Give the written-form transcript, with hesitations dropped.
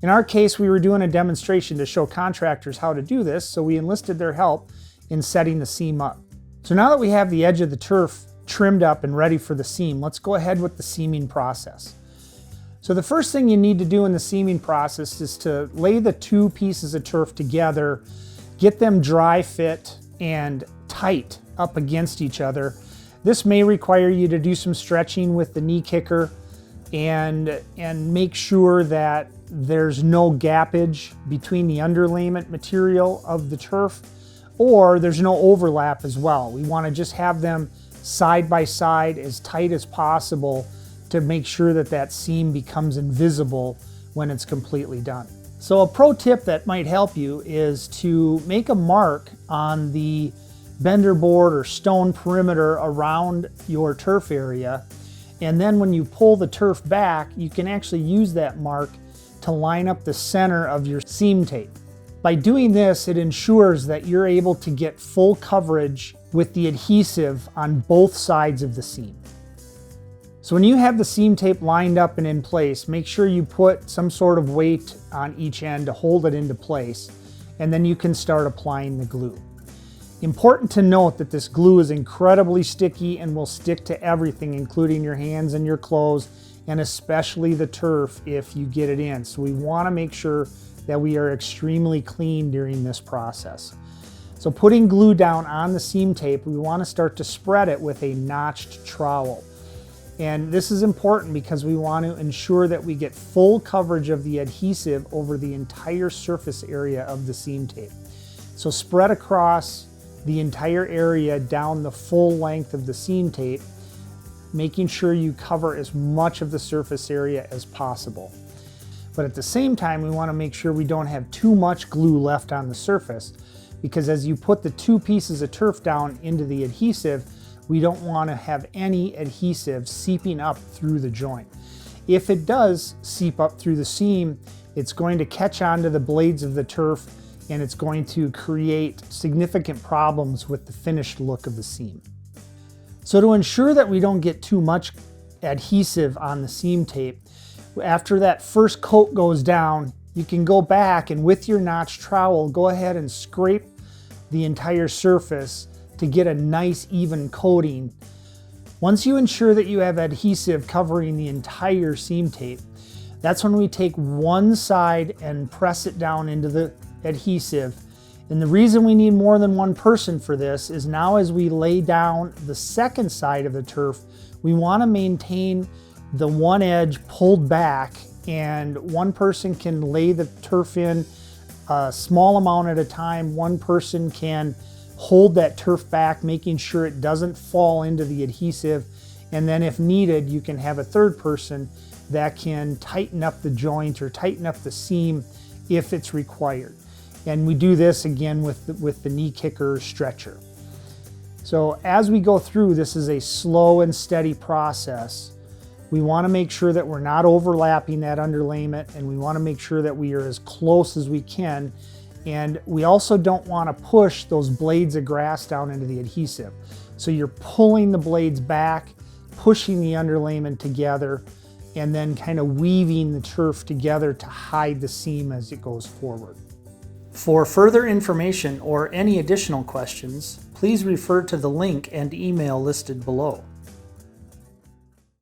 In our case, we were doing a demonstration to show contractors how to do this, so we enlisted their help in setting the seam up. So now that we have the edge of the turf trimmed up and ready for the seam, let's go ahead with the seaming process. So the first thing you need to do in the seaming process is to lay the two pieces of turf together, get them dry fit and tight up against each other. This may require you to do some stretching with the knee kicker and make sure that there's no gappage between the underlayment material of the turf, or there's no overlap as well. We want to just have them side by side as tight as possible to make sure that that seam becomes invisible when it's completely done. So a pro tip that might help you is to make a mark on the bender board or stone perimeter around your turf area, and then when you pull the turf back, you can actually use that mark to line up the center of your seam tape. By doing this, it ensures that you're able to get full coverage with the adhesive on both sides of the seam. So when you have the seam tape lined up and in place, make sure you put some sort of weight on each end to hold it into place, and then you can start applying the glue. Important to note that this glue is incredibly sticky and will stick to everything, including your hands and your clothes, and especially the turf if you get it in. So we want to make sure that we are extremely clean during this process. So putting glue down on the seam tape, we want to start to spread it with a notched trowel. And this is important because we want to ensure that we get full coverage of the adhesive over the entire surface area of the seam tape. So spread across the entire area down the full length of the seam tape, making sure you cover as much of the surface area as possible. But at the same time, we want to make sure we don't have too much glue left on the surface, because as you put the two pieces of turf down into the adhesive, we don't want to have any adhesive seeping up through the joint. If it does seep up through the seam, it's going to catch onto the blades of the turf and it's going to create significant problems with the finished look of the seam. So to ensure that we don't get too much adhesive on the seam tape, after that first coat goes down, you can go back and with your notch trowel, go ahead and scrape the entire surface to get a nice even coating. Once you ensure that you have adhesive covering the entire seam tape, that's when we take one side and press it down into the adhesive. And the reason we need more than one person for this is now as we lay down the second side of the turf, we want to maintain the one edge pulled back, and one person can lay the turf in a small amount at a time. One person can hold that turf back, making sure it doesn't fall into the adhesive. And then if needed, you can have a third person that can tighten up the joint or tighten up the seam if it's required. And we do this again with the knee kicker stretcher. So as we go through, this is a slow and steady process. We want to make sure that we're not overlapping that underlayment, and we want to make sure that we are as close as we can. And we also don't want to push those blades of grass down into the adhesive. So you're pulling the blades back, pushing the underlayment together, and then kind of weaving the turf together to hide the seam as it goes forward. For further information or any additional questions, please refer to the link and email listed below.